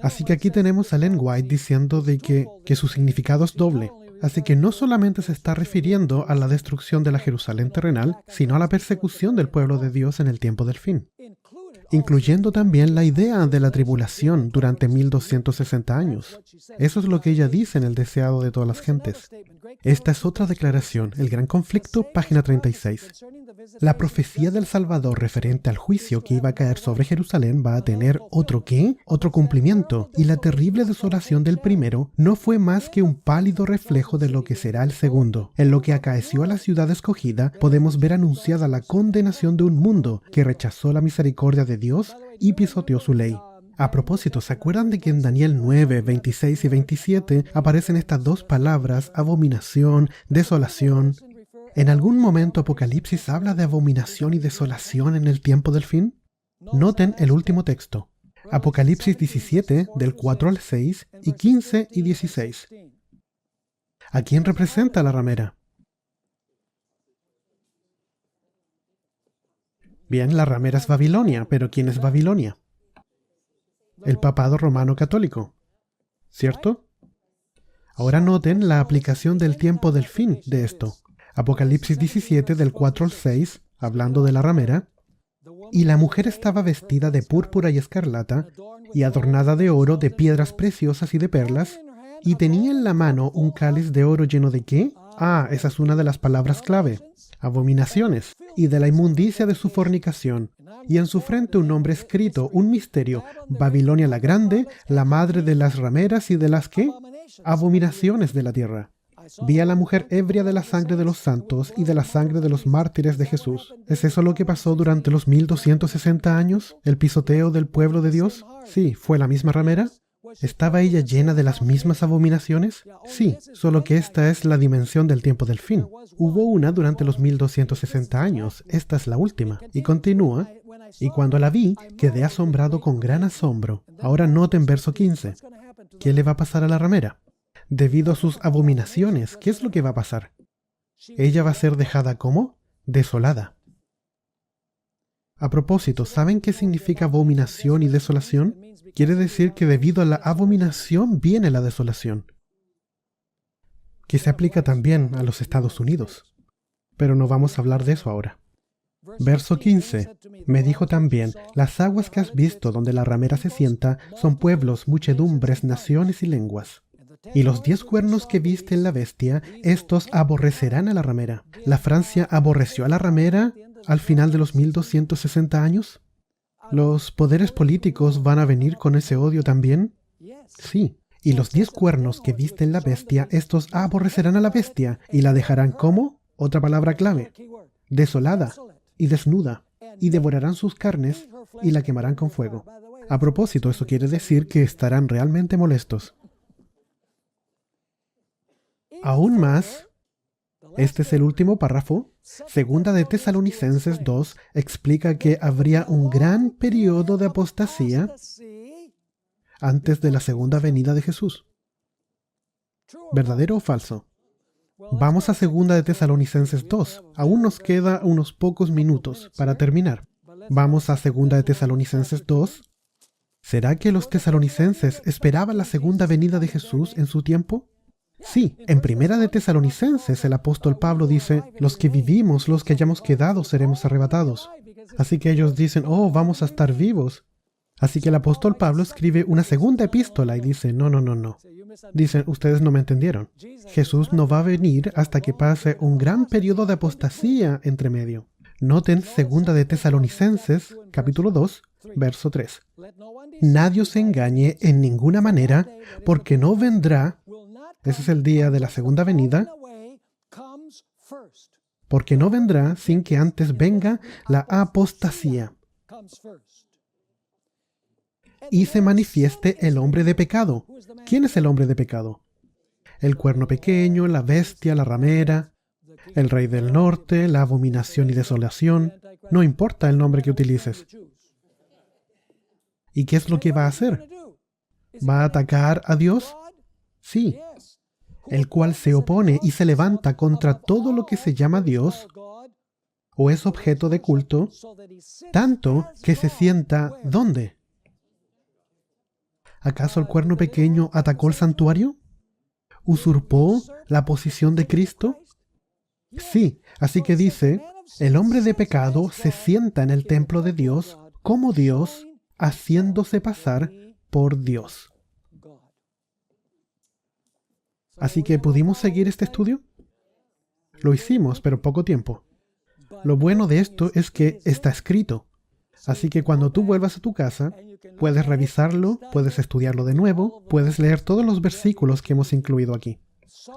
Así que aquí tenemos a Ellen White diciendo de que su significado es doble. Así que no solamente se está refiriendo a la destrucción de la Jerusalén terrenal, sino a la persecución del pueblo de Dios en el tiempo del fin, incluyendo también la idea de la tribulación durante 1260 años. Eso es lo que ella dice en El deseado de todas las gentes. Esta es otra declaración, el gran conflicto, página 36. La profecía del Salvador referente al juicio que iba a caer sobre Jerusalén va a tener ¿otro qué? Otro cumplimiento. Y la terrible desolación del primero no fue más que un pálido reflejo de lo que será el segundo. En lo que acaeció a la ciudad escogida, podemos ver anunciada la condenación de un mundo que rechazó la misericordia de Dios y pisoteó su ley. A propósito, ¿se acuerdan de que en Daniel 9, 26 y 27 aparecen estas dos palabras, abominación, desolación? ¿En algún momento Apocalipsis habla de abominación y desolación en el tiempo del fin? Noten el último texto. Apocalipsis 17, del 4 al 6, y 15 y 16. ¿A quién representa la ramera? Bien, la ramera es Babilonia, pero ¿quién es Babilonia? El papado romano católico, ¿cierto? Ahora noten la aplicación del tiempo del fin de esto. Apocalipsis 17, del 4 al 6, hablando de la ramera. Y la mujer estaba vestida de púrpura y escarlata, y adornada de oro, de piedras preciosas y de perlas, y tenía en la mano un cáliz de oro lleno de ¿qué? Esa es una de las palabras clave. Abominaciones, y de la inmundicia de su fornicación. Y en su frente un nombre escrito, un misterio, Babilonia la Grande, la madre de las rameras y de las ¿qué? Abominaciones de la tierra. Vi a la mujer ebria de la sangre de los santos y de la sangre de los mártires de Jesús. ¿Es eso lo que pasó durante los 1260 años? ¿El pisoteo del pueblo de Dios? Sí, ¿fue la misma ramera? ¿Estaba ella llena de las mismas abominaciones? Sí, solo que esta es la dimensión del tiempo del fin. Hubo una durante los 1260 años, esta es la última. Y continúa, y cuando la vi, quedé asombrado con gran asombro. Ahora noten verso 15. ¿Qué le va a pasar a la ramera? Debido a sus abominaciones, ¿qué es lo que va a pasar? Ella va a ser dejada ¿cómo? Desolada. A propósito, ¿saben qué significa abominación y desolación? Quiere decir que debido a la abominación viene la desolación, que se aplica también a los Estados Unidos. Pero no vamos a hablar de eso ahora. Verso 15. Me dijo también, las aguas que has visto donde la ramera se sienta son pueblos, muchedumbres, naciones y lenguas. Y los 10 cuernos que viste en la bestia, estos aborrecerán a la ramera. ¿La Francia aborreció a la ramera al final de los 1260 años? ¿Los poderes políticos van a venir con ese odio también? Sí. Y los 10 cuernos que viste en la bestia, estos aborrecerán a la bestia y la dejarán como, otra palabra clave, desolada y desnuda, y devorarán sus carnes y la quemarán con fuego. A propósito, eso quiere decir que estarán realmente molestos. Aún más, este es el último párrafo. Segunda de Tesalonicenses 2 explica que habría un gran periodo de apostasía antes de la segunda venida de Jesús. ¿Verdadero o falso? Vamos a Segunda de Tesalonicenses 2. Aún nos queda unos pocos minutos para terminar. Vamos a Segunda de Tesalonicenses 2. ¿Será que los tesalonicenses esperaban la segunda venida de Jesús en su tiempo? Sí, en Primera de Tesalonicenses el apóstol Pablo dice, los que vivimos, los que hayamos quedado, seremos arrebatados. Así que ellos dicen, oh, vamos a estar vivos. Así que el apóstol Pablo escribe una segunda epístola y dice, no. Dicen, ustedes no me entendieron. Jesús no va a venir hasta que pase un gran periodo de apostasía entre medio. Noten Segunda de Tesalonicenses, capítulo 2, verso 3. Nadie os engañe en ninguna manera, porque no vendrá, ese es el día de la segunda venida, porque no vendrá sin que antes venga la apostasía y se manifieste el hombre de pecado. ¿Quién es el hombre de pecado? El cuerno pequeño, la bestia, la ramera, el rey del norte, la abominación y desolación. No importa el nombre que utilices. ¿Y qué es lo que va a hacer? ¿Va a atacar a Dios? Sí. El cual se opone y se levanta contra todo lo que se llama Dios o es objeto de culto, tanto que se sienta ¿dónde? ¿Acaso el cuerno pequeño atacó el santuario? ¿Usurpó la posición de Cristo? Sí, así que dice, el hombre de pecado se sienta en el templo de Dios como Dios, haciéndose pasar por Dios. Así que, ¿pudimos seguir este estudio? Lo hicimos, pero poco tiempo. Lo bueno de esto es que está escrito. Así que cuando tú vuelvas a tu casa, puedes revisarlo, puedes estudiarlo de nuevo, puedes leer todos los versículos que hemos incluido aquí.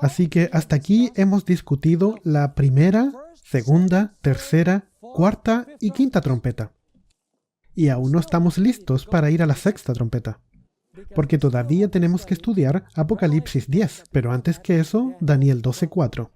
Así que hasta aquí hemos discutido la primera, segunda, tercera, cuarta y quinta trompeta. Y aún no estamos listos para ir a la sexta trompeta, porque todavía tenemos que estudiar Apocalipsis 10, pero antes que eso, Daniel 12:4.